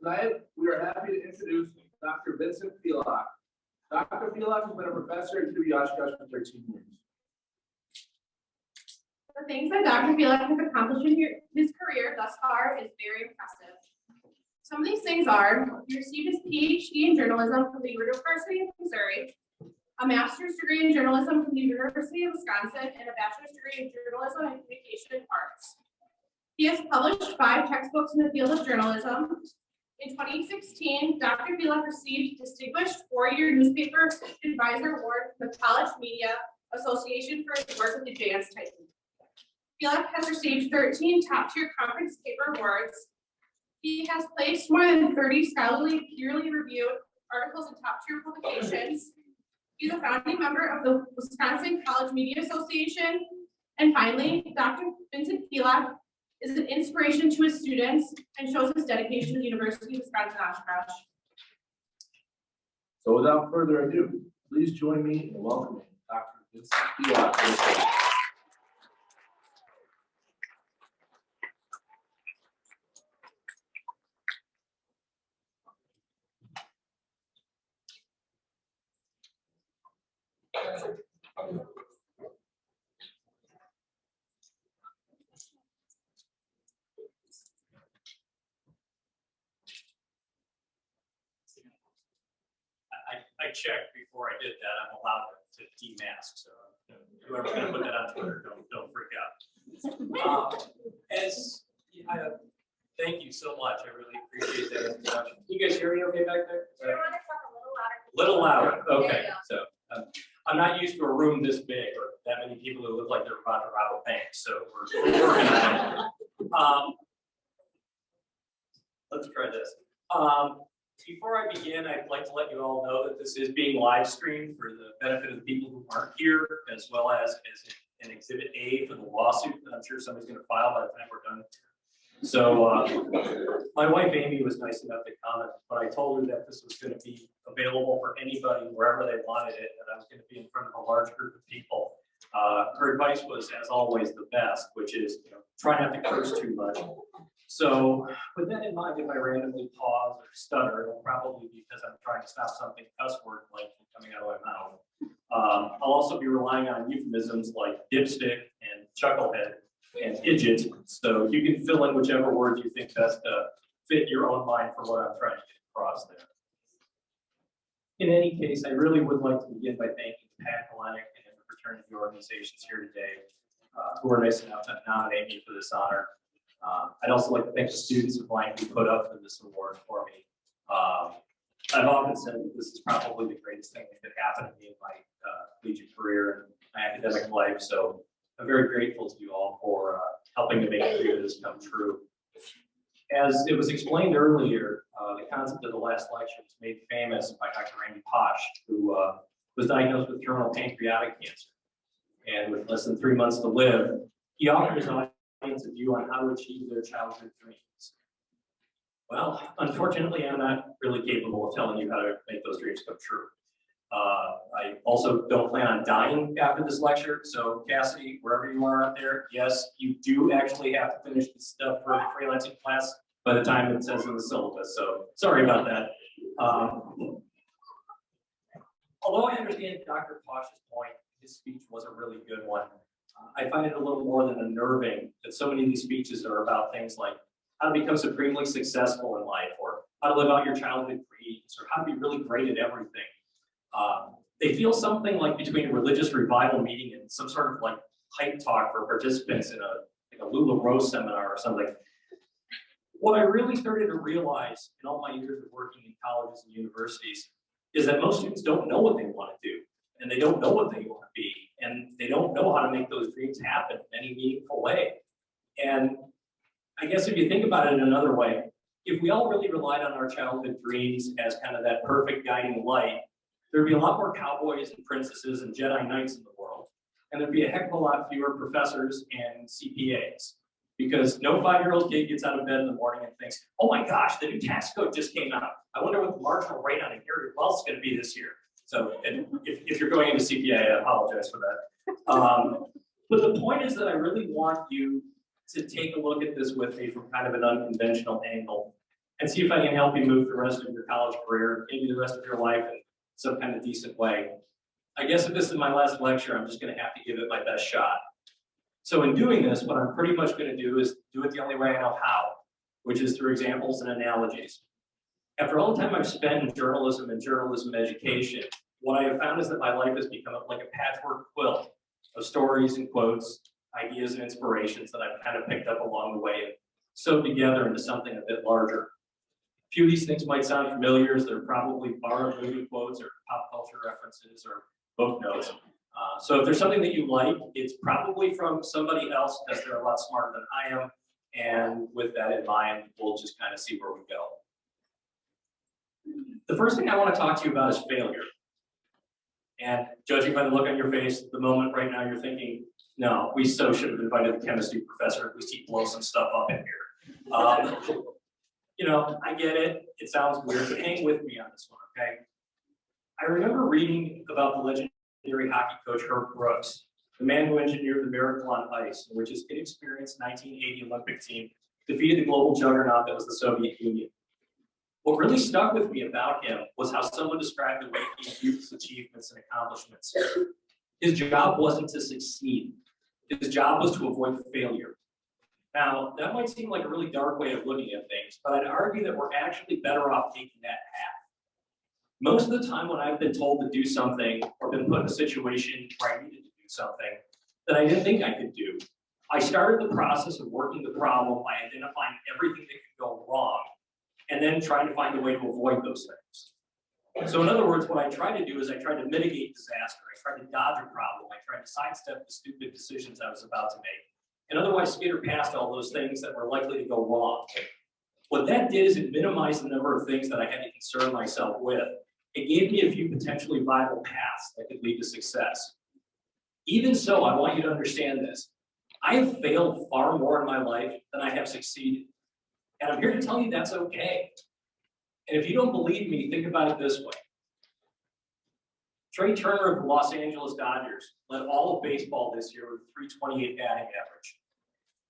Tonight, we are happy to introduce Dr. Vincent Filak. Dr. Filak has been a professor at University of Oshkosh for 13 years. The things that Dr. Filak has accomplished in his career thus far is very impressive. Some of these things are: he received his PhD in journalism from the University of Missouri, a master's degree in journalism from the University of Wisconsin, and a bachelor's degree in journalism and communication arts. He has published 5 textbooks in the field of journalism. In 2016, Dr. Filak received Distinguished 4-Year Newspaper Advisor Award from the College Media Association for his work with advanced typing. Filak has received 13 top-tier conference paper awards. He has placed more than 30 scholarly, peerly reviewed articles in top-tier publications. He's a founding member of the Wisconsin College Media Association. And finally, Dr. Vincent Filak is an inspiration to his students and shows his dedication to the University of Wisconsin-Oshkosh. So without further ado, please join me in welcoming Dr. Vincent Filak to the stage. I checked before I did that. I'm allowed to demask, so whoever's going to put that on Twitter, don't freak out. Thank you so much. I really appreciate that introduction. You guys hear me okay back there? You want to talk a little louder? Little louder. Okay. So I'm not used to a room this big or that many people who look like they're about to rob a bank. So we're working on it. Let's try this. Before I begin, I'd like to let you all know that this is being live streamed for the benefit of the people who aren't here, as well as an exhibit A for the lawsuit that I'm sure somebody's going to file by the time we're done. So my wife Amy was nice enough to comment, but I told her that this was going to be available for anybody wherever they wanted it, and I was going to be in front of a large group of people. Her advice was, as always, the best, which is try not to curse too much. So with that in mind, if I randomly pause or stutter, it'll probably be because I'm trying to stop something cuss word like coming out of my mouth. I'll also be relying on euphemisms like dipstick and chucklehead and idiot. So you can fill in whichever words you think best fit your own mind for what I'm trying to get across there. In any case, I really would like to begin by thanking the Panhellenic and Interfraternity organizations here today who were nice enough to nominate me for this honor. I'd also like to thank the students who blindly put up for this award for me. I've often said that this is probably the greatest thing that could happen to me in my collegiate career and my academic life. So I'm very grateful to you all for helping to make three of this come true. As it was explained earlier, the concept of the last lecture was made famous by Dr. Pausch, who was diagnosed with terminal pancreatic cancer. And with less than 3 months to live, he offered his audience a view on how to achieve their childhood dreams. Well, unfortunately, I'm not really capable of telling you how to make those dreams come true. I also don't plan on dying after this lecture. So Cassidy, wherever you are out there, yes, you do actually have to finish this stuff for a freelancing class by the time it says in the syllabus. So sorry about that. Although I understand Dr. Pausch's point, his speech was a really good one. I find it a little more than unnerving that so many of these speeches are about things like how to become supremely successful in life, or how to live out your childhood dreams, or how to be really great at everything. They feel something like between a religious revival meeting and some sort of like hype talk for participants in a Lula Rose seminar or something. What I really started to realize in all my years of working in colleges and universities is that most students don't know what they want to do, and they don't know what they want to be, and they don't know how to make those dreams happen in any meaningful way. And I guess if you think about it in another way, if we all really relied on our childhood dreams as kind of that perfect guiding light, there'd be a lot more cowboys and princesses and Jedi Knights in the world, and there'd be a heck of a lot fewer professors and CPAs. Because no 5-year-old kid gets out of bed in the morning and thinks, oh my gosh, the new tax code just came out. I wonder what the marginal rate on inherited wealth is going to be this year. So and if you're going into CPA, I apologize for that. But the point is that I really want you to take a look at this with me from kind of an unconventional angle. and see if I can help you move the rest of your college career, maybe the rest of your life in some kind of decent way. I guess if this is my last lecture, I'm just going to have to give it my best shot. So in doing this, what I'm pretty much going to do is do it the only way I know how, which is through examples and analogies. After all the time I've spent in journalism and journalism education, what I have found is that my life has become like a patchwork quilt of stories and quotes, ideas and inspirations that I've kind of picked up along the way and sewed together into something a bit larger. A few of these things might sound familiar, as they're probably borrowed movie quotes or pop culture references or book notes. So if there's something that you like, it's probably from somebody else because they're a lot smarter than I am. And with that in mind, we'll just kind of see where we go. The first thing I want to talk to you about is failure. And judging by the look on your face, the moment right now you're thinking, no, we so should have invited the chemistry professor, at least he'd blow some stuff up in here. You know, I get it. It sounds weird, but hang with me on this one, okay? I remember reading about the legendary hockey coach Herb Brooks, the man who engineered the miracle on ice, in which his inexperienced 1980 Olympic team defeated the global juggernaut that was the Soviet Union. What really stuck with me about him was how someone described the way he viewed his achievements and accomplishments. His job wasn't to succeed. His job was to avoid failure. Now, that might seem like a really dark way of looking at things, but I'd argue that we're actually better off taking that path. Most of the time when I've been told to do something or been put in a situation where I needed to do something that I didn't think I could do, I started the process of working the problem by identifying everything that could go wrong and then trying to find a way to avoid those things. So in other words, what I tried to do is I tried to mitigate disaster. I tried to dodge a problem. I tried to sidestep the stupid decisions I was about to make, and otherwise skitter past all those things that were likely to go wrong. What that did is it minimized the number of things that I had to concern myself with. It gave me a few potentially viable paths that could lead to success. Even so, I want you to understand this. I have failed far more in my life than I have succeeded. And I'm here to tell you that's okay. And if you don't believe me, think about it this way. Trey Turner of the Los Angeles Dodgers led all of baseball this year with a 328 batting average.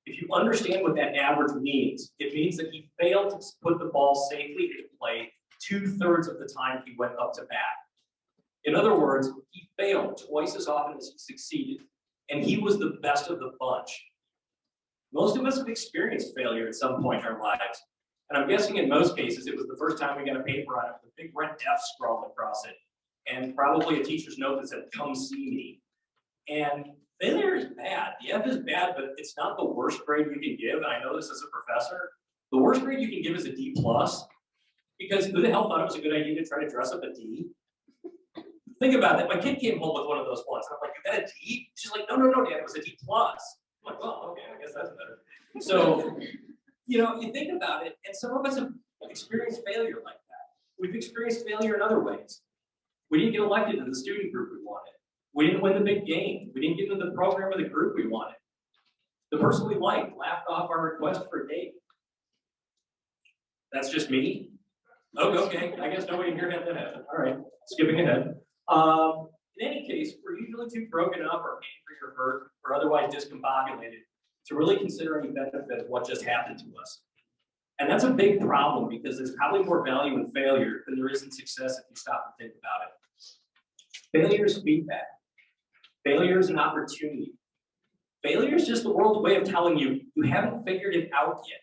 If you understand what that average means, it means that he failed to put the ball safely into play 2/3 of the time he went up to bat. In other words, he failed twice as often as he succeeded, and he was the best of the bunch. Most of us have experienced failure at some point in our lives, and I'm guessing in most cases it was the first time we got a paper on it with a big red F scrawled across it, and probably a teacher's note that said, "Come see me." And failure is bad. The F is bad, but it's not the worst grade you can give. And I know this as a professor. The worst grade you can give is a D+, because who the hell thought it was a good idea to try to dress up a D? Think about that. My kid came home with one of those ones. I'm like, "You got a D?" She's like, no, Dad, it was a D+. I'm like, well, okay, I guess that's better. So, you know, you think about it, and some of us have experienced failure like that. We've experienced failure in other ways. We didn't get elected to the student group we wanted. We didn't win the big game. We didn't get into the program or the group we wanted. The person we liked laughed off our request for a date. That's just me? Oh, okay, I guess nobody here had that happen. All right, skipping ahead. In any case, we're usually too broken up or angry or hurt or otherwise discombobulated to really consider any benefit of what just happened to us. And that's a big problem because there's probably more value in failure than there is in success if you stop and think about it. Failure is feedback. Failure is an opportunity. Failure is just the world's way of telling you, you haven't figured it out yet.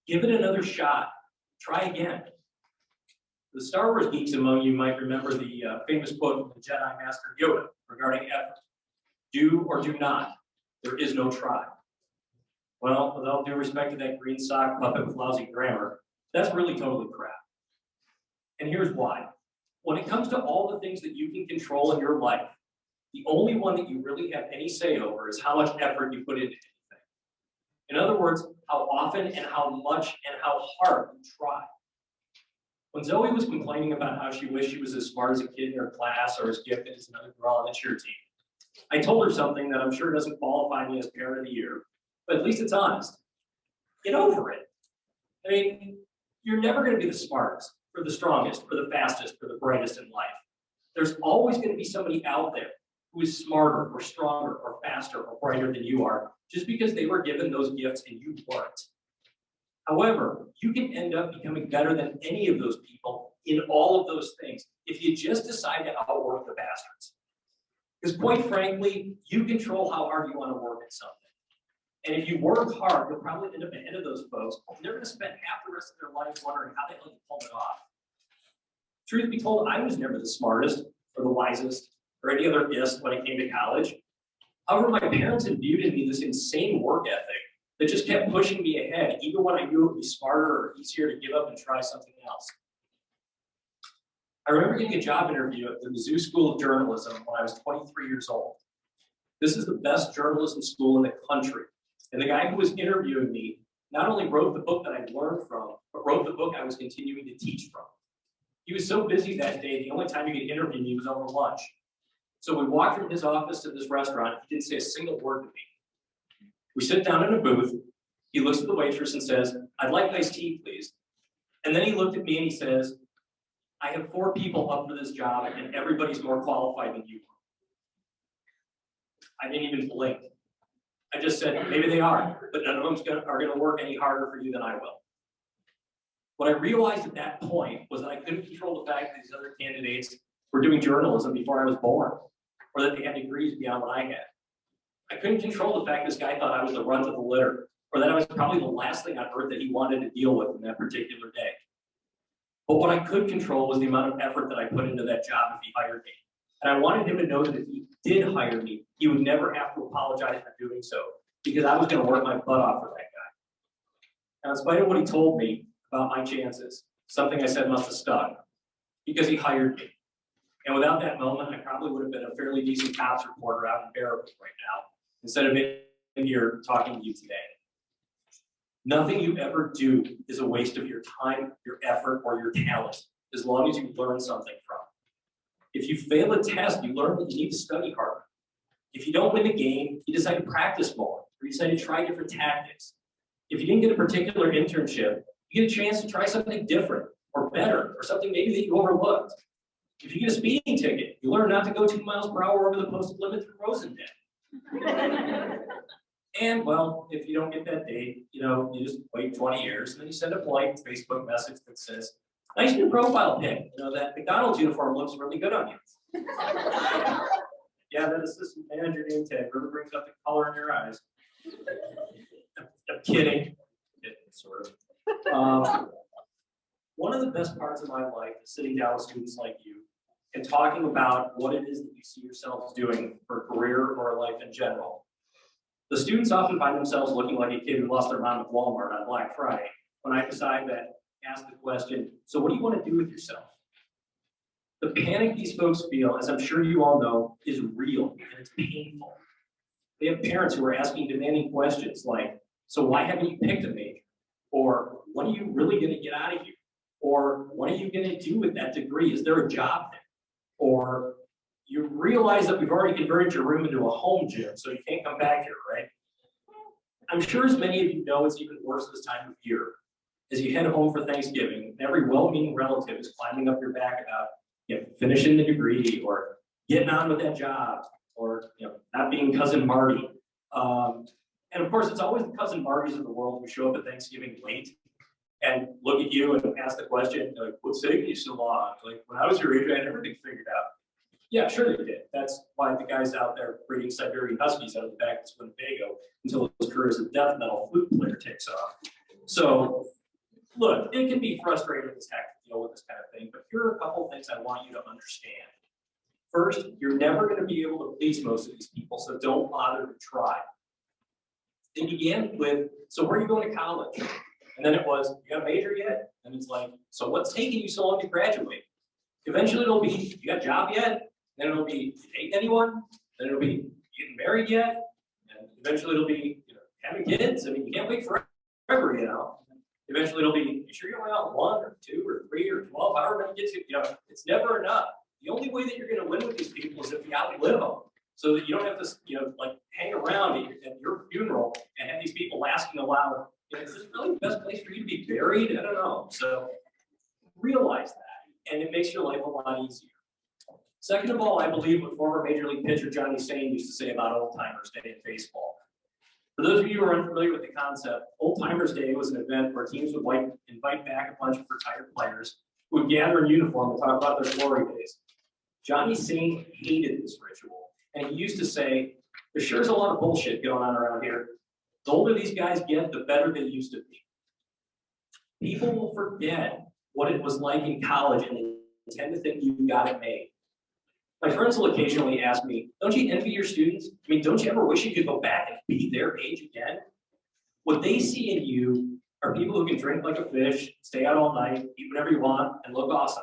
Give it another shot. Try again. The Star Wars geeks among you might remember the famous quote from the Jedi Master Yoda regarding effort. Do or do not. There is no try. Well, with all due respect to that green sock puppet with lousy grammar, that's really totally crap. And here's why. When it comes to all the things that you can control in your life, the only one that you really have any say over is how much effort you put into anything. In other words, how often and how much and how hard you try. When Zoe was complaining about how she wished she was as smart as a kid in her class or as gifted as another girl on the cheer team, I told her something that I'm sure doesn't qualify me as parent of the year, but at least it's honest. Get over it. I mean, you're never going to be the smartest, or the strongest, or the fastest, or the brightest in life. There's always going to be somebody out there who is smarter, or stronger, or faster, or brighter than you are, just because they were given those gifts and you weren't. However, you can end up becoming better than any of those people in all of those things if you just decide to outwork the bastards. Because quite frankly, you control how hard you want to work at something. And if you work hard, you'll probably end up ahead of those folks. And they're going to spend half the rest of their life wondering how they pulled it off. Truth be told, I was never the smartest or the wisest or any other ist when it came to college. However, my parents imbued in me this insane work ethic that just kept pushing me ahead, even when I knew it would be smarter or easier to give up and try something else. I remember getting a job interview at the Mizzou School of Journalism when I was 23 years old. This is the best journalism school in the country. And the guy who was interviewing me not only wrote the book that I learned from, but wrote the book I was continuing to teach from. He was so busy that day, the only time he could interview me was over lunch. So we walked from his office to this restaurant. He didn't say a single word to me. We sit down in a booth. He looks at the waitress and says, "I'd like iced tea, please." And then he looked at me and he says, "I have 4 people up for this job and everybody's more qualified than you." I didn't even blink. I just said, "Maybe they are, but none of them are going to work any harder for you than I will." What I realized at that point was that I couldn't control the fact that these other candidates were doing journalism before I was born, or that they had degrees beyond what I had. I couldn't control the fact this guy thought I was the runt of the litter, or that I was probably the last thing on earth that he wanted to deal with in that particular day. But what I could control was the amount of effort that I put into that job if he hired me. And I wanted him to know that if he did hire me, he would never have to apologize for doing so, because I was going to work my butt off for that guy. Now, in spite of what he told me about my chances, something I said must have stuck, because he hired me. And without that moment, I probably would have been a fairly decent cops reporter out in Baraboo right now, instead of in here talking to you today. Nothing you ever do is a waste of your time, your effort, or your talent, as long as you learn something from it. If you fail a test, you learn that you need to study harder. If you don't win the game, you decide to practice more, or you decide to try different tactics. If you didn't get a particular internship, you get a chance to try something different, or better, or something maybe that you overlooked. If you get a speeding ticket, you learn not to go 2 miles per hour over the posted limit through Rosendale. And well, if you don't get that date, you just wait 20 years, and then you send a blank Facebook message that says, "Nice new profile pic. That McDonald's uniform looks really good on you." Yeah, that assistant manager name tag really brings out the color in your eyes. I'm kidding. Sort of. One of the best parts of my life is sitting down with students like you and talking about what it is that you see yourselves doing for a career or a life in general. The students often find themselves looking like a kid who lost their mom at Walmart on Black Friday when I decide to ask the question, "So what do you want to do with yourself?" The panic these folks feel, as I'm sure you all know, is real and it's painful. They have parents who are asking demanding questions like, "So why haven't you picked a major?" Or, "When are you really going to get out of here?" Or, "What are you going to do with that degree? Is there a job there?" Or, "You realize that we've already converted your room into a home gym, so you can't come back here, right?" I'm sure as many of you know, it's even worse this time of year. As you head home for Thanksgiving, every well-meaning relative is climbing up your back about finishing the degree, or getting on with that job, or not being cousin Marty. And of course, it's always the cousin Martys of the world who show up at Thanksgiving late and look at you and ask the question, like, "What's taking you so long? Like, when I was your age, I had everything figured out." Yeah, sure they did. That's why the guy's out there breeding Siberian Huskies out of the back of Winnebago until his career as a death metal flute player takes off. So, look, it can be frustrating as heck to deal with this kind of thing, but here are a couple things I want you to understand. First, you're never going to be able to please most of these people, so don't bother to try. They began with, "So where are you going to college?" And then it was, "You got a major yet?" And it's like, "So what's taking you so long to graduate?" Eventually it'll be, "You got a job yet?" Then it'll be, "You date anyone?" Then it'll be, "You getting married yet?" And eventually it'll be, "Having kids?" I mean, you can't wait forever, Eventually it'll be, "You sure you only want 1 or 2 or 3 or 12, however many kids it's never enough. The only way that you're going to win with these people is if you outlive them, so that you don't have to, hang around at your funeral and have these people asking aloud, "Is this really the best place for you to be buried?" I don't know. So realize that, and it makes your life a lot easier. Second of all, I believe what former Major League pitcher Johnny Sain used to say about old timers day in baseball. For those of you who are unfamiliar with the concept, Old Timers Day was an event where teams would invite back a bunch of retired players who would gather in uniform and talk about their glory days. Johnny Saint hated this ritual, and he used to say, there sure is a lot of bullshit going on around here. The older these guys get, the better they used to be. People will forget what it was like in college, and they tend to think you got it made. My friends will occasionally ask me, don't you envy your students? I mean, don't you ever wish you could go back and be their age again? What they see in you are people who can drink like a fish, stay out all night, eat whatever you want, and look awesome.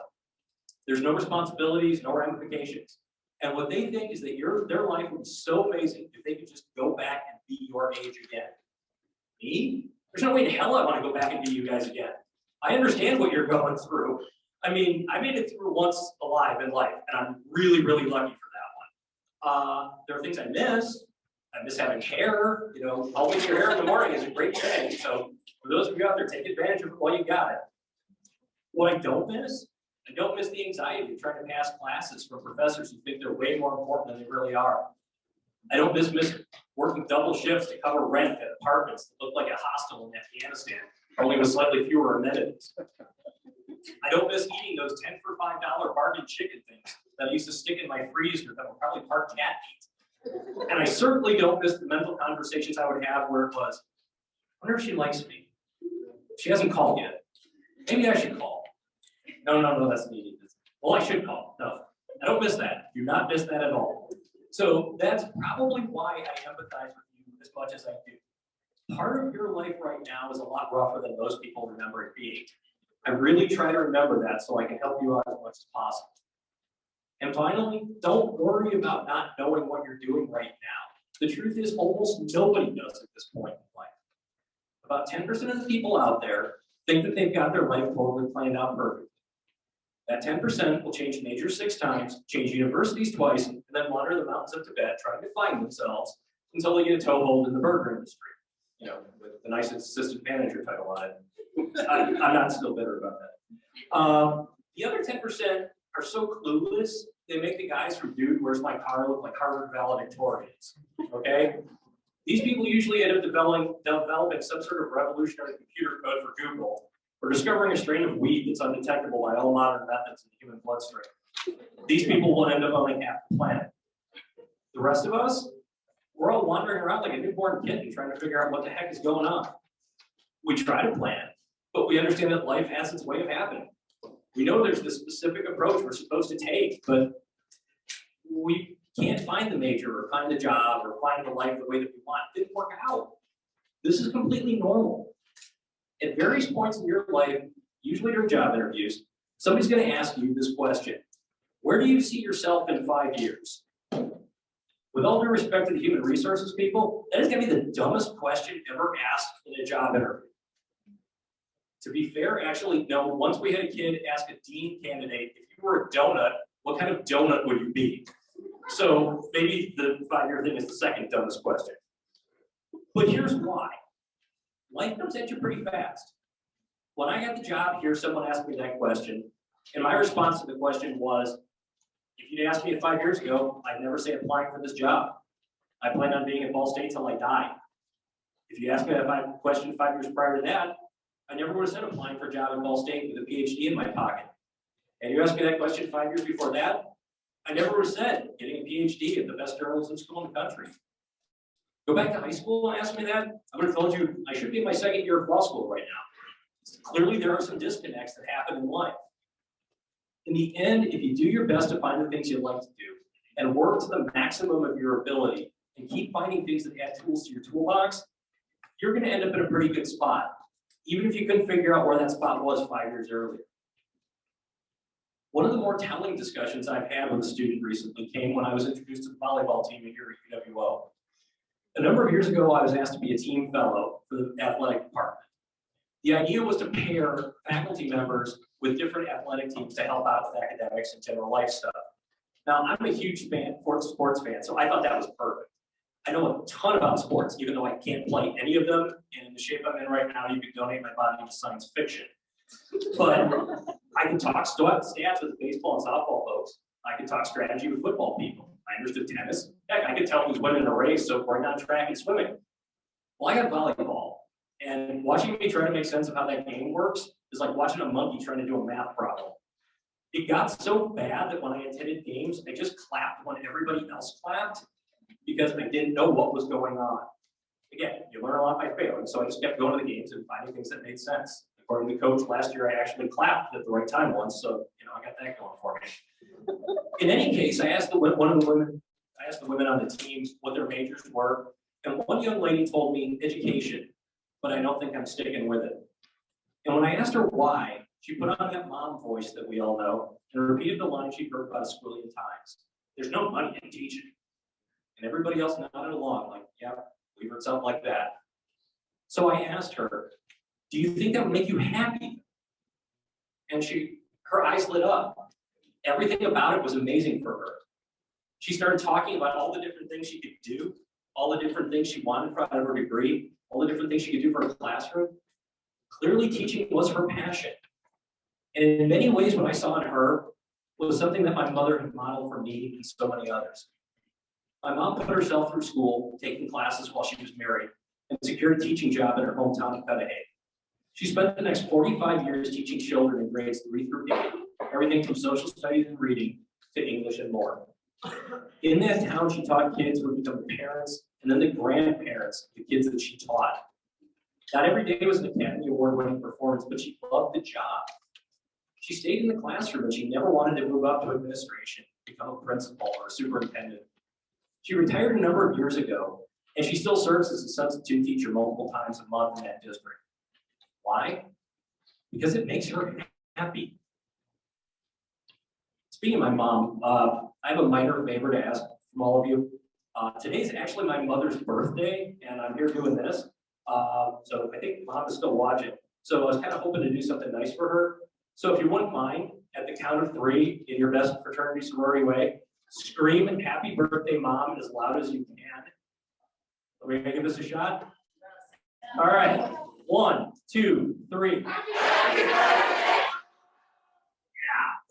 There's no responsibilities, no ramifications. And what they think is that their life would be so amazing if they could just go back and be your age again. Me? There's no way in hell I want to go back and be you guys again. I understand what you're going through. I mean, I made it through once alive in life, and I'm really, really lucky for that one. There are things I miss. I miss having hair. You know, holding your hair in the morning is a great thing. So for those of you out there, take advantage of it while you got it. What I don't miss the anxiety of trying to pass classes from professors who think they're way more important than they really are. I don't miss working double shifts to cover rent at apartments that look like a hostel in Afghanistan, only with slightly fewer amenities. I don't miss eating those 10 for $5 bargain chicken things that I used to stick in my freezer that were probably part cat meat. And I certainly don't miss the mental conversations I would have where it was, I wonder if she likes me. She hasn't called yet. Maybe I should call. No, that's needed. Well, I should call. No, I don't miss that. Do not miss that at all. So that's probably why I empathize with you as much as I do. Part of your life right now is a lot rougher than most people remember it being. I really try to remember that so I can help you out as much as possible. And finally, don't worry about not knowing what you're doing right now. The truth is almost nobody knows at this point in life. About 10% of the people out there think that they've got their life totally planned out perfectly. That 10% will change majors 6 times, change universities twice, and then wander the mountains of Tibet trying to find themselves until they get a toehold in the burger industry. You know, with the nice assistant manager title on it. I'm not still bitter about that. The other 10% are so clueless, they make the guys from Dude, Where's My Car look like Harvard valedictorians, okay? These people usually end up developing some sort of revolutionary computer code for Google, or discovering a strain of weed that's undetectable by all modern methods in the human bloodstream. These people will end up owning half the planet. The rest of us, we're all wandering around like a newborn kitten trying to figure out what the heck is going on. We try to plan, but we understand that life has its way of happening. We know there's this specific approach we're supposed to take, but we can't find the major or find the job or find the life the way that we want. It didn't work out. This is completely normal. At various points in your life, usually during job interviews, somebody's going to ask you this question. Where do you see yourself in 5 years? With all due respect to the human resources people, that is going to be the dumbest question ever asked in a job interview. To be fair, actually, no, once we had a kid ask a dean candidate, if you were a donut, what kind of donut would you be? So maybe the 5-year thing is the second dumbest question. But here's why. Life comes at you pretty fast. When I got the job here, someone asked me that question, and my response to the question was, if you'd asked me 5 years ago, I'd never say applying for this job. I plan on being at Ball State till I die. If you asked me that question 5 years prior to that, I never would have said applying for a job at Ball State with a PhD in my pocket. And you asked me that question 5 years before that, I never would have said getting a PhD at the best journalism school in the country. Go back to high school and ask me that, I would have told you I should be in my 2nd year of law school right now. Clearly, there are some disconnects that happen in life. In the end, if you do your best to find the things you like to do and work to the maximum of your ability and keep finding things that add tools to your toolbox, you're going to end up in a pretty good spot, even if you couldn't figure out where that spot was 5 years earlier. One of the more telling discussions I've had with a student recently came when I was introduced to the volleyball team here at UWO. A number of years ago, I was asked to be a team fellow for the athletic department. The idea was to pair faculty members with different athletic teams to help out with academics and general life stuff. Now, I'm a huge sports fan, so I thought that was perfect. I know a ton about sports, even though I can't play any of them. And in the shape I'm in right now, you could donate my body to science fiction. But I can talk stats with baseball and softball folks. I can talk strategy with football people. I understood tennis. Heck, I could tell who's winning a race, so we're not track and swimming. Well, I got volleyball, and watching me try to make sense of how that game works is like watching a monkey trying to do a math problem. It got so bad that when I attended games, I just clapped when everybody else clapped because I didn't know what was going on. Again, you learn a lot by failing, so I just kept going to the games and finding things that made sense. According to the coach last year, I actually clapped at the right time once, so I got that going for me. In any case, I asked the women on the teams what their majors were, and one young lady told me education, but I don't think I'm sticking with it. And when I asked her why, she put on that mom voice that we all know and repeated the line she'd heard about a squillion times. There's no money in teaching. And everybody else nodded along like, yeah, we've heard something like that. So I asked her, do you think that would make you happy? And her eyes lit up. Everything about it was amazing for her. She started talking about all the different things she could do, all the different things she wanted out of her degree, all the different things she could do for her classroom. Clearly, teaching was her passion. And in many ways, what I saw in her was something that my mother had modeled for me and so many others. My mom put herself through school, taking classes while she was married, and secured a teaching job in her hometown of Panhellenic. She spent the next 45 years teaching children in grades 3 through 8, everything from social studies and reading to English and more. In that town, she taught kids who would become the parents and then the grandparents of the kids that she taught. Not every day was an Academy Award-winning performance, but she loved the job. She stayed in the classroom and she never wanted to move up to administration, become a principal or a superintendent. She retired a number of years ago, and she still serves as a substitute teacher multiple times a month in that district. Why? Because it makes her happy. Speaking of my mom, I have a minor favor to ask from all of you. Today's actually my mother's birthday, and I'm here doing this. So I think Mom is still watching. So I was kind of hoping to do something nice for her. So if you wouldn't mind, at the count of 3, in your best fraternity sorority way, scream and happy birthday, Mom, as loud as you can. Are we gonna give this a shot? All right, 1, 2, 3. Yeah,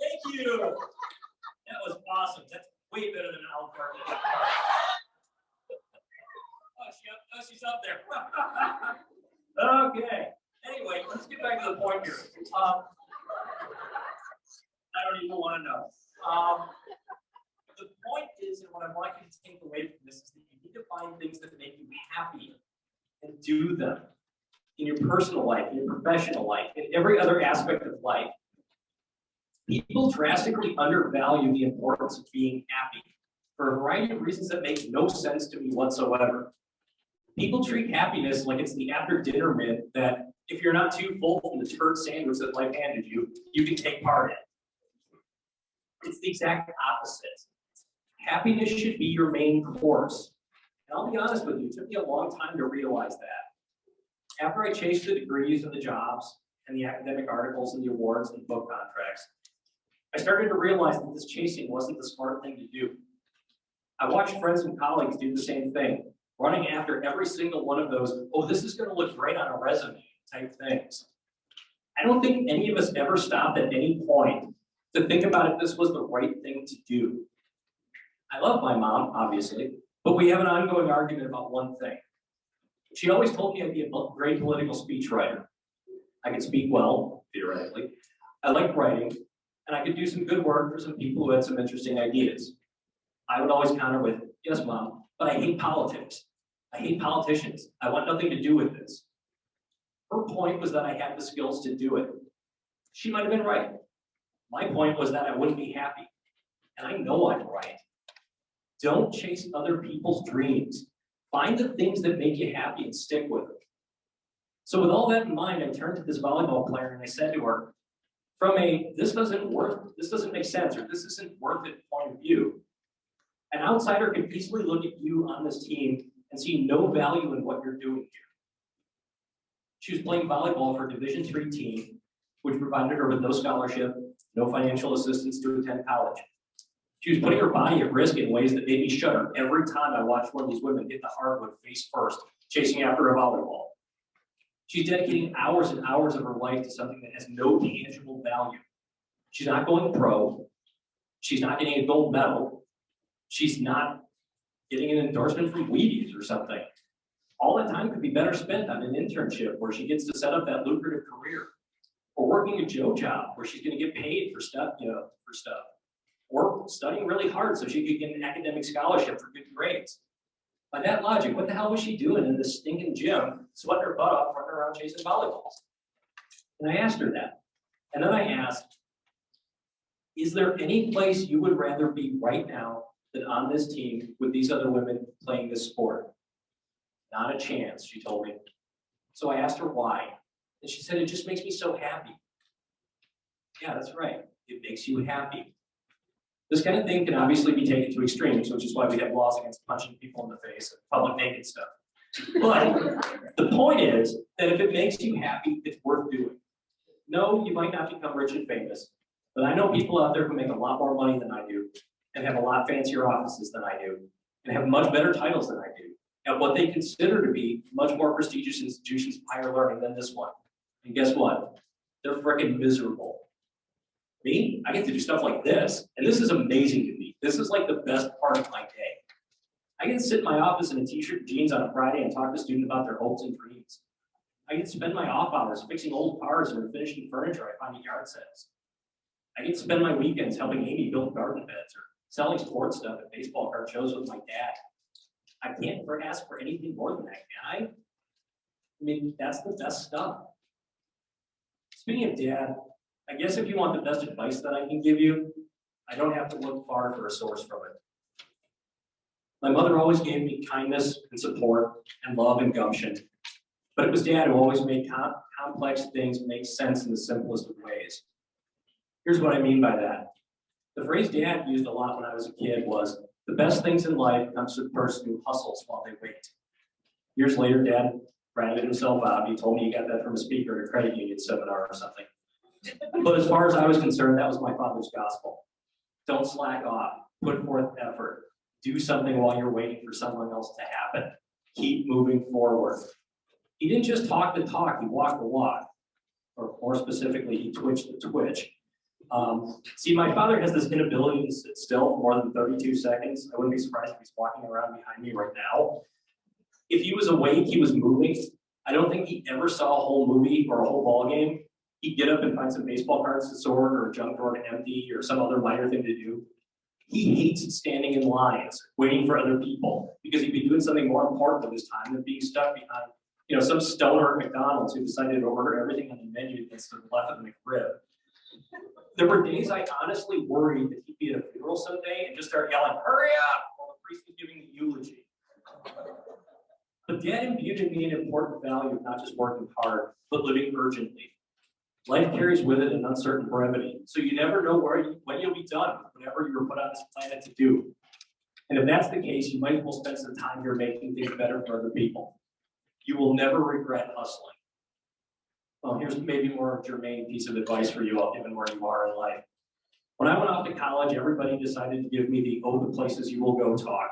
thank you. That was awesome. That's way better than Al Carnegie. Oh, she's up there. Okay. Anyway, let's get back to the point here. I don't even want to know. The point is, and what I want you to take away from this is that you need to find things that make you happy and do them in your personal life, in your professional life, in every other aspect of life. People drastically undervalue the importance of being happy for a variety of reasons that make no sense to me whatsoever. People treat happiness like it's the after-dinner mint that if you're not too full from the turd sandwich that life handed you, you can take part in. It's the exact opposite. Happiness should be your main course. And I'll be honest with you, it took me a long time to realize that. After I chased the degrees and the jobs and the academic articles and the awards and the book contracts, I started to realize that this chasing wasn't the smart thing to do. I watched friends and colleagues do the same thing, running after every single one of those, oh, this is going to look great on a resume type things. I don't think any of us ever stopped at any point to think about if this was the right thing to do. I love my mom, obviously, but we have an ongoing argument about one thing. She always told me I'd be a great political speechwriter. I could speak well, theoretically. I liked writing, and I could do some good work for some people who had some interesting ideas. I would always counter with, yes, Mom, but I hate politics. I hate politicians. I want nothing to do with this. Her point was that I had the skills to do it. She might have been right. My point was that I wouldn't be happy. And I know I'm right. Don't chase other people's dreams. Find the things that make you happy and stick with it. So with all that in mind, I turned to this volleyball player and I said to her, from a this doesn't make sense, or this isn't worth it point of view, an outsider can easily look at you on this team and see no value in what you're doing here. She was playing volleyball for a Division III team, which provided her with no scholarship, no financial assistance to attend college. She was putting her body at risk in ways that made me shudder every time I watched one of these women hit the hardwood face first, chasing after a volleyball. She's dedicating hours and hours of her life to something that has no tangible value. She's not going pro. She's not getting a gold medal. She's not getting an endorsement from Wheaties or something. All that time could be better spent on an internship where she gets to set up that lucrative career, or working a Joe job where she's going to get paid for stuff, or studying really hard so she could get an academic scholarship for good grades. By that logic, what the hell was she doing in this stinking gym, sweating her butt off, running around chasing volleyballs? And I asked her that. And then I asked, is there any place you would rather be right now than on this team with these other women playing this sport? Not a chance, she told me. So I asked her why. And she said, it just makes me so happy. Yeah, that's right. It makes you happy. This kind of thing can obviously be taken to extremes, which is why we have laws against punching people in the face and public naked stuff. But the point is that if it makes you happy, it's worth doing. No, you might not become rich and famous, but I know people out there who make a lot more money than I do and have a lot fancier offices than I do and have much better titles than I do at what they consider to be much more prestigious institutions of higher learning than this one. And guess what? They're freaking miserable. Me, I get to do stuff like this, and this is amazing to me. This is like the best part of my day. I get to sit in my office in a t-shirt and jeans on a Friday and talk to students about their hopes and dreams. I get to spend my off hours fixing old cars or finishing furniture I find at yard sales. I get to spend my weekends helping Amy build garden beds or selling sports stuff at baseball card shows with my dad. I can't ask for anything more than that, can I? I mean, that's the best stuff. Speaking of dad, I guess if you want the best advice that I can give you, I don't have to look far for a source from it. My mother always gave me kindness and support and love and gumption, but it was dad who always made complex things make sense in the simplest of ways. Here's what I mean by that. The phrase dad used a lot when I was a kid was, the best things in life comes to the person who hustles while they wait. Years later, dad ratted himself out. He told me he got that from a speaker at a credit union seminar or something. But as far as I was concerned, that was my father's gospel. Don't slack off, put forth effort, do something while you're waiting for someone else to happen. Keep moving forward. He didn't just talk the talk, he walked the walk. Or more specifically, he twitched the twitch. See, my father has this inability to sit still for more than 32 seconds. I wouldn't be surprised if he's walking around behind me right now. If he was awake, he was moving. I don't think he ever saw a whole movie or a whole ball game. He'd get up and find some baseball cards to sort or a junk drawer to empty or some other minor thing to do. He hates standing in lines, waiting for other people, because he'd be doing something more important with his time than being stuck behind, some stoner at McDonald's who decided to order everything on the menu that's to the left of the McRib. There were days I honestly worried that he'd be at a funeral someday and just start yelling, "Hurry up!" while the priest was giving the eulogy. But Dad imbued in me an important value of not just working hard, but living urgently. Life carries with it an uncertain brevity, so you never know when you'll be done with whatever you were put on this planet to do. And if that's the case, you might as well spend some time here making things better for other people. You will never regret hustling. Well, here's maybe more germane piece of advice for you all, given where you are in life. When I went off to college, everybody decided to give me the the places you will go talk.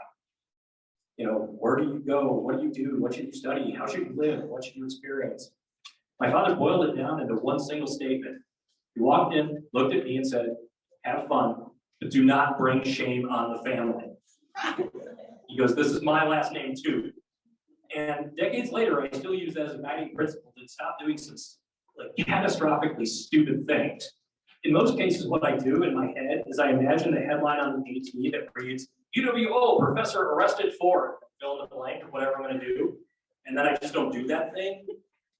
Where do you go? What do you do? What should you study? How should you live? What should you experience? My father boiled it down into one single statement. He walked in, looked at me and said, "Have fun, but do not bring shame on the family." He goes, "This is my last name too." And decades later, I still use that as a guiding principle to stop doing some catastrophically stupid things. In most cases, what I do in my head is I imagine the headline on the AT that reads, "UWO, professor arrested for," fill in the blank of whatever I'm going to do. And then I just don't do that thing.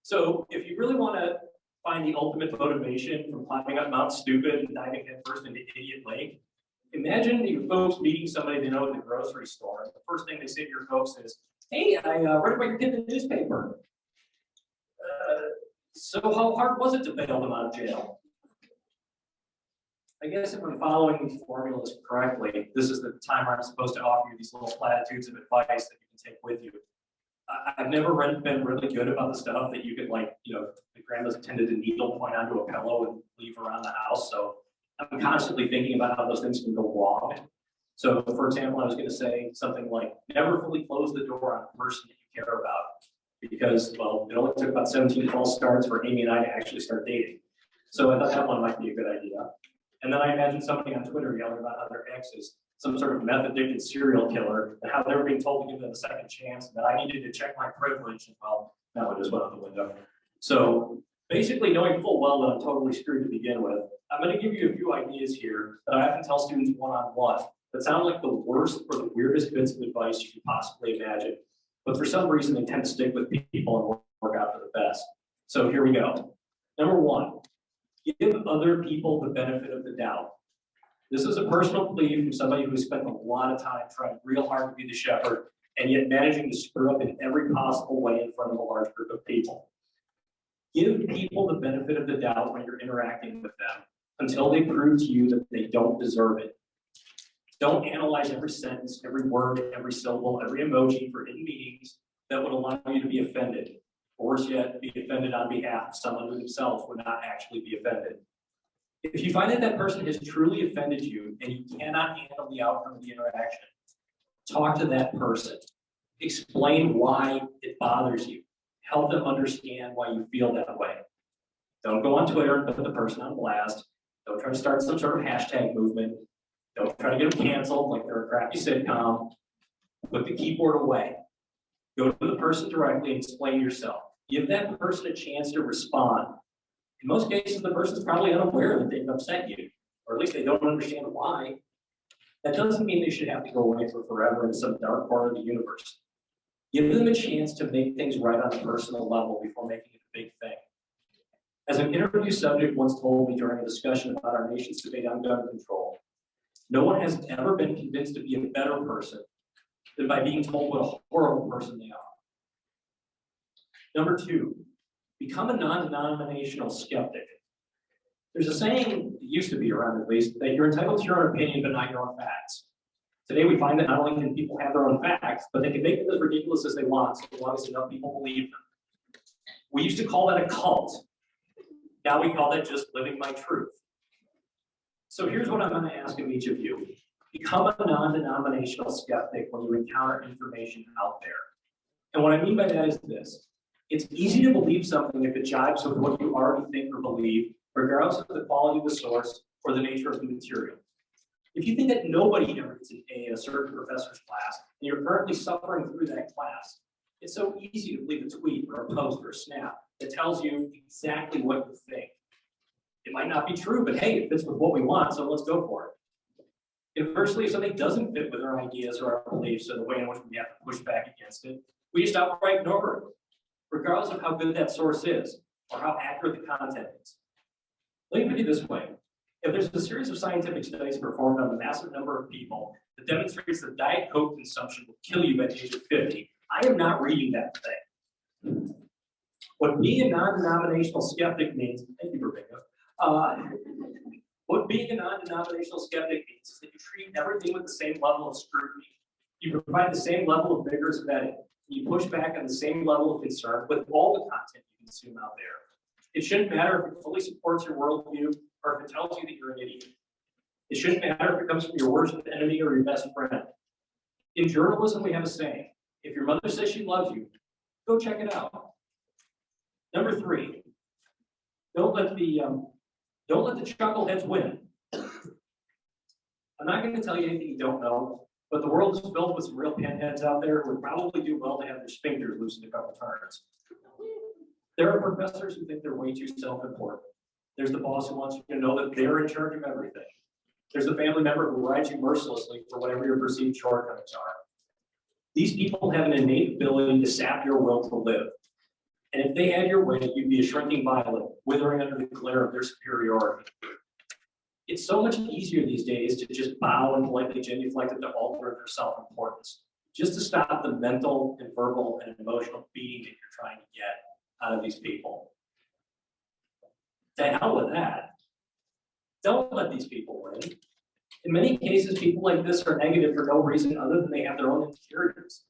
So if you really want to find the ultimate motivation from climbing up Mount Stupid and diving headfirst into Idiot Lake, imagine your folks meeting somebody they know at the grocery store. And the first thing they say to your folks is, "Hey, I read about your kid in the newspaper. So how hard was it to bail them out of jail?" I guess if I'm following these formulas correctly, this is the time where I'm supposed to offer you these little platitudes of advice that you can take with you. I've never been really good about the stuff that you could the grandma's tended to needle point onto a pillow and leave around the house. So I'm constantly thinking about how those things can go wrong. So for example, I was going to say something like, never fully close the door on a person that you care about, because, well, it only took about 17 false starts for Amy and I to actually start dating. So I thought that one might be a good idea. And then I imagined somebody on Twitter yelling about how their exes some sort of meth addicted serial killer, and how they were being told to give them a second chance, and that I needed to check my privilege, and well, that one just went out the window. So basically knowing full well that I'm totally screwed to begin with, I'm going to give you a few ideas here that I often tell students one-on-one that sound like the worst or the weirdest bits of advice you could possibly imagine. But for some reason, they tend to stick with people and work out for the best. So here we go. Number one, give other people the benefit of the doubt. This is a personal plea from somebody who spent a lot of time trying real hard to be the shepherd and yet managing to screw up in every possible way in front of a large group of people. Give people the benefit of the doubt when you're interacting with them until they prove to you that they don't deserve it. Don't analyze every sentence, every word, every syllable, every emoji for in meetings that would allow you to be offended. Or worse yet, be offended on behalf of someone who themselves would not actually be offended. If you find that that person has truly offended you and you cannot handle the outcome of the interaction, talk to that person. Explain why it bothers you. Help them understand why you feel that way. Don't go on Twitter and put the person on blast. Don't try to start some sort of hashtag movement. Don't try to get them canceled like they're a crappy sitcom. Put the keyboard away. Go to the person directly and explain yourself. Give that person a chance to respond. In most cases, the person's probably unaware that they've upset you, or at least they don't understand why. That doesn't mean they should have to go away for forever in some dark part of the universe. Give them a chance to make things right on a personal level before making it a big thing. As an interview subject once told me during a discussion about our nation's debate on gun control, no one has ever been convinced to be a better person than by being told what a horrible person they are. Number two, become a non-denominational skeptic. There's a saying, it used to be around at least, that you're entitled to your own opinion but not your own facts. Today we find that not only can people have their own facts, but they can make them as ridiculous as they want, so long as enough people believe them. We used to call that a cult. Now we call that just living my truth. So here's what I'm going to ask of each of you. Become a non-denominational skeptic when you encounter information out there. And what I mean by that is this. It's easy to believe something if it jives with what you already think or believe, regardless of the quality of the source or the nature of the material. If you think that nobody ever gets an A in a certain professor's class, and you're currently suffering through that class, it's so easy to believe a tweet or a post or a snap that tells you exactly what you think. It might not be true, but hey, it fits with what we want, so let's go for it. Inversely, if something doesn't fit with our ideas or our beliefs or the way in which we have to push back against it, we just outright ignore it, regardless of how good that source is or how accurate the content is. Let me put it this way. If there's a series of scientific studies performed on a massive number of people that demonstrates that Diet Coke consumption will kill you at the age of 50, I am not reading that thing. What being a non-denominational skeptic means, thank you, Rebecca. What being a non-denominational skeptic means is that you treat everything with the same level of scrutiny. You provide the same level of vigorous vetting. You push back on the same level of concern with all the content you consume out there. It shouldn't matter if it fully supports your worldview or if it tells you that you're an idiot. It shouldn't matter if it comes from your worst enemy or your best friend. In journalism, we have a saying, if your mother says she loves you, go check it out. Number three, don't let the chuckleheads win. I'm not going to tell you anything you don't know, but the world is filled with some real pinheads out there who would probably do well to have their sphincters loosened a couple times. There are professors who think they're way too self-important. There's the boss who wants you to know that they're in charge of everything. There's the family member who rides you mercilessly for whatever your perceived shortcomings are. These people have an innate ability to sap your will to live. And if they had your way, you'd be a shrinking violet, withering under the glare of their superiority. It's so much easier these days to just bow and politely genuflect at the altar of their self-importance, just to stop the mental and verbal and emotional beating that you're trying to get out of these people. To hell with that. Don't let these people win. In many cases, people like this are negative for no reason other than they have their own insecurities.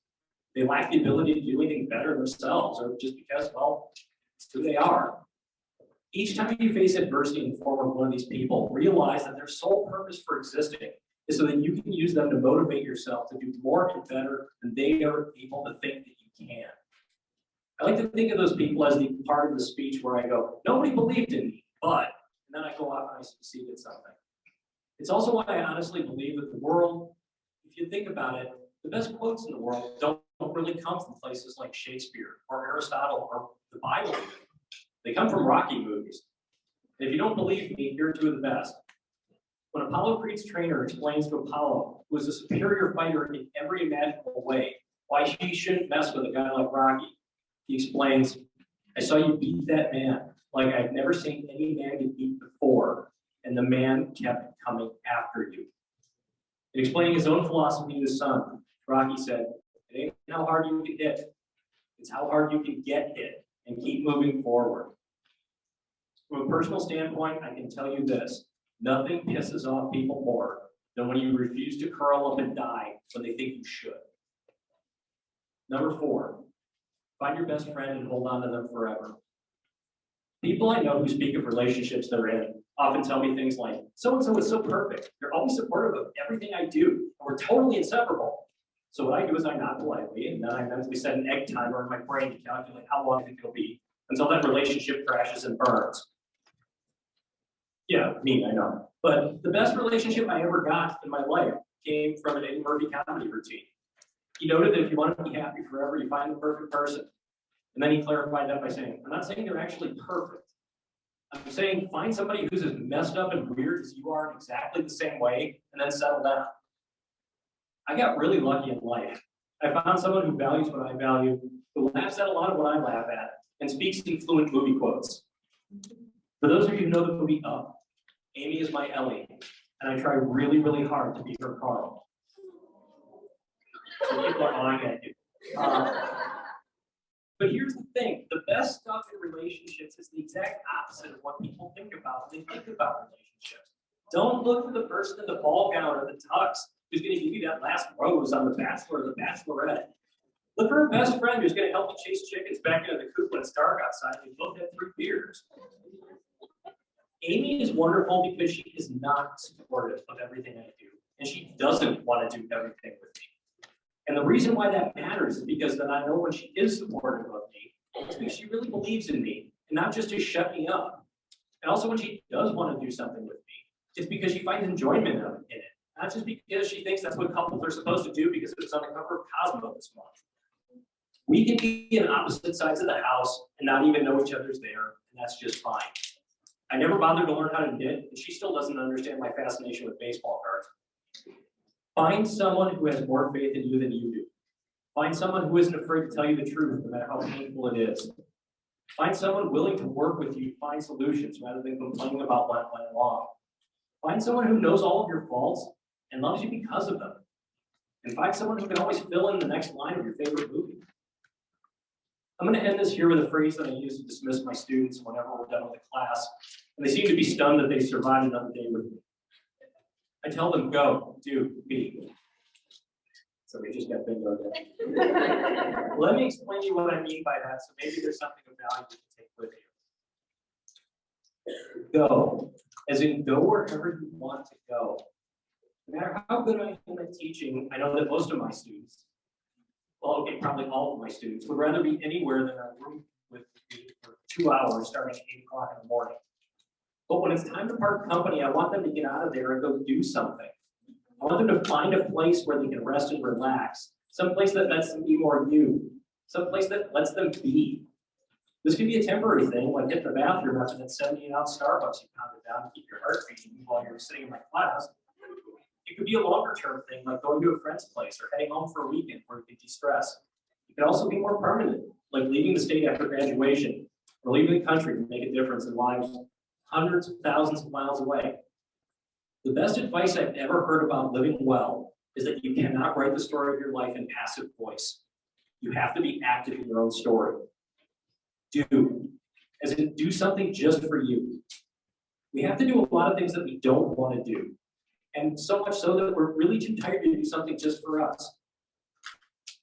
They lack the ability to do anything better themselves, or just because, well, it's who they are. Each time you face adversity in the form of one of these people, realize that their sole purpose for existing is so that you can use them to motivate yourself to do more and better than they are able to think that you can. I like to think of those people as the part of the speech where I go, nobody believed in me, but, and then I go out and I succeed at something. It's also why I honestly believe that the world if you think about it, the best quotes in the world don't really come from places like Shakespeare or Aristotle or the Bible. They come from Rocky movies. And if you don't believe me, here are two of the best. When Apollo Creed's trainer explains to Apollo, who is a superior fighter in every imaginable way, why he shouldn't mess with a guy like Rocky, he explains, I saw you beat that man like I've never seen any man get beat before, and the man kept coming after you. In explaining his own philosophy to his son, Rocky said, it ain't how hard you can hit, it's how hard you can get hit and keep moving forward. From a personal standpoint, I can tell you this, nothing pisses off people more than when you refuse to curl up and die when they think you should. Number 4, find your best friend and hold on to them forever. People I know who speak of relationships they're in often tell me things like, so-and-so is so perfect. They're always supportive of everything I do, and we're totally inseparable. So what I do is I nod politely, and then I mentally set an egg timer in my brain to calculate how long I think it'll be until that relationship crashes and burns. Yeah, me, I know. But the best relationship I ever got in my life came from an Eddie Murphy comedy routine. He noted that if you want to be happy forever, you find the perfect person. And then he clarified that by saying, I'm not saying they're actually perfect. I'm saying find somebody who's as messed up and weird as you are in exactly the same way, and then settle down. I got really lucky in life. I found someone who values what I value, who laughs at a lot of what I laugh at, and speaks in fluent movie quotes. For those of you who know the movie Up, Amy is my Ellie, and I try really, really hard to be her Carl. So people are lying at you. But here's the thing, the best stuff in relationships is the exact opposite of what people think about when they think about relationships. Don't look for the person in the ball gown or the tux who's going to give you that last rose on The Bachelor or The Bachelorette. Look for a best friend who's going to help you chase chickens back into the coop when it's dark outside and you both have 3 beers. Amy is wonderful because she is not supportive of everything I do, and she doesn't want to do everything with me. And the reason why that matters is because then I know when she is supportive of me, it's because she really believes in me, and not just to shut me up. And also when she does want to do something with me, it's because she finds enjoyment in it, not just because she thinks that's what couples are supposed to do because it was on the cover of Cosmo this month. We can be on opposite sides of the house and not even know each other's there, and that's just fine. I never bothered to learn how to knit, and she still doesn't understand my fascination with baseball cards. Find someone who has more faith in you than you do. Find someone who isn't afraid to tell you the truth, no matter how painful it is. Find someone willing to work with you to find solutions rather than complaining about what went wrong. Find someone who knows all of your faults and loves you because of them. And find someone who can always fill in the next line of your favorite movie. I'm going to end this here with a phrase that I use to dismiss my students whenever we're done with the class, and they seem to be stunned that they survived another day with me. I tell them, go, do, be. So we just got bingo there. Let me explain to you what I mean by that, so maybe there's something of value you can take with you. Go, as in go wherever you want to go. No matter how good I am at teaching, I know that most of my students, well, okay, probably all of my students, would rather be anywhere than a room with me for 2 hours starting at 8 o'clock in the morning. But when it's time to part company, I want them to get out of there and go do something. I want them to find a place where they can rest and relax, some place that lets them be more you, some place that lets them be. This could be a temporary thing, like get the bathroom after that 78-ounce Starbucks you pounded down to keep your heart beating while you're sitting in my class. It could be a longer-term thing, like going to a friend's place or heading home for a weekend where you can de-stress. It could also be more permanent, like leaving the state after graduation or leaving the country to make a difference in lives hundreds of thousands of miles away. The best advice I've ever heard about living well is that you cannot write the story of your life in passive voice. You have to be active in your own story. Do, as in do something just for you. We have to do a lot of things that we don't want to do. And so much so that we're really too tired to do something just for us.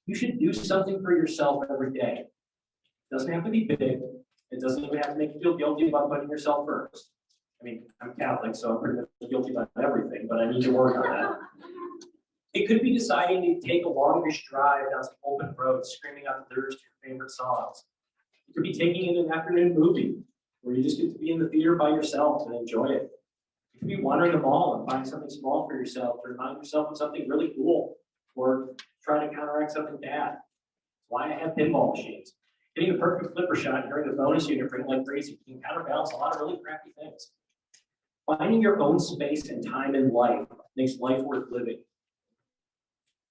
You should do something for yourself every day. It doesn't have to be big. It doesn't even have to make you feel guilty about putting yourself first. I mean, I'm Catholic, so I'm pretty much guilty about everything, but I need to work on that. It could be deciding to take a longish drive down some open road, screaming out the lyrics to your favorite songs. It could be taking in an afternoon movie where you just get to be in the theater by yourself and enjoy it. It could be wandering the mall and buying something small for yourself, to remind yourself of something really cool, or trying to counteract something bad. That's why I have pinball machines. Getting a perfect flipper shot during the bonus unit ring like crazy can counterbalance a lot of really crappy things. Finding your own space and time in life makes life worth living.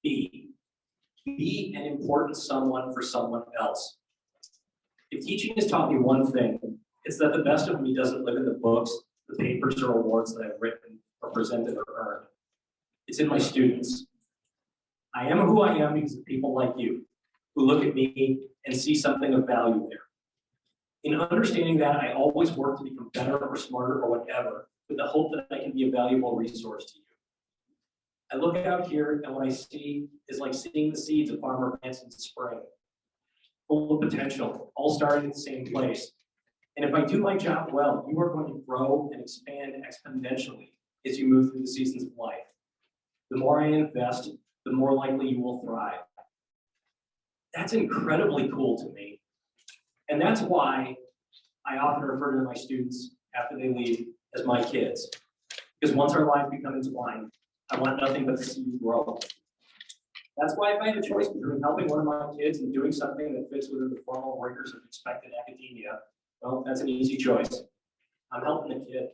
Be an important someone for someone else. If teaching has taught me one thing, it's that the best of me doesn't live in the books, the papers, or awards that I've written or presented or earned. It's in my students. I am who I am because of people like you, who look at me and see something of value there. In understanding that, I always work to become better or smarter or whatever, with the hope that I can be a valuable resource to you. I look out here and what I see is like seeing the seeds a farmer plants in spring, full of potential, all starting at the same place. And if I do my job well, you are going to grow and expand exponentially as you move through the seasons of life. The more I invest, the more likely you will thrive. That's incredibly cool to me. And that's why I often refer to my students after they leave as my kids. Because once our lives become entwined, I want nothing but to see you grow. That's why if I had a choice between helping one of my kids and doing something that fits within the formal rigors of expected academia, well, that's an easy choice. I'm helping the kid.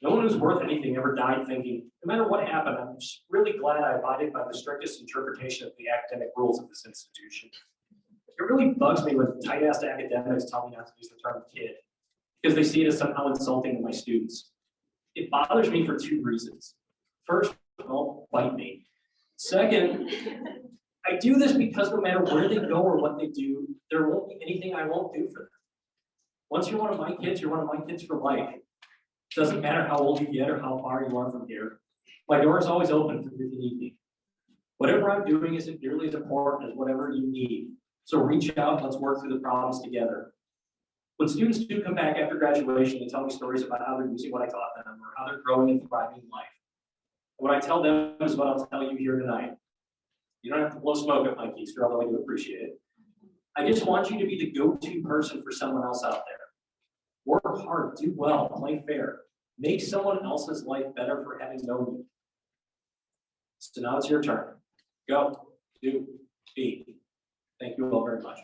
No one who's worth anything ever died thinking, no matter what happened, I'm just really glad I abided by the strictest interpretation of the academic rules of this institution. It really bugs me when tight-ass academics tell me not to use the term kid, because they see it as somehow insulting to my students. It bothers me for two reasons. First, don't bite me. Second, I do this because no matter where they go or what they do, there won't be anything I won't do for them. Once you're one of my kids, you're one of my kids for life. Doesn't matter how old you get or how far you are from here. My door is always open for you if you need me. Whatever I'm doing isn't nearly as important as whatever you need. So reach out, let's work through the problems together. When students do come back after graduation and tell me stories about how they're using what I taught them or how they're growing and thriving in life, what I tell them is what I'll tell you here tonight. You don't have to blow smoke at my keister, although I do appreciate it. I just want you to be the go-to person for someone else out there. Work hard, do well, play fair. Make someone else's life better for having known you. So now it's your turn. Go, do, be. Thank you all very much.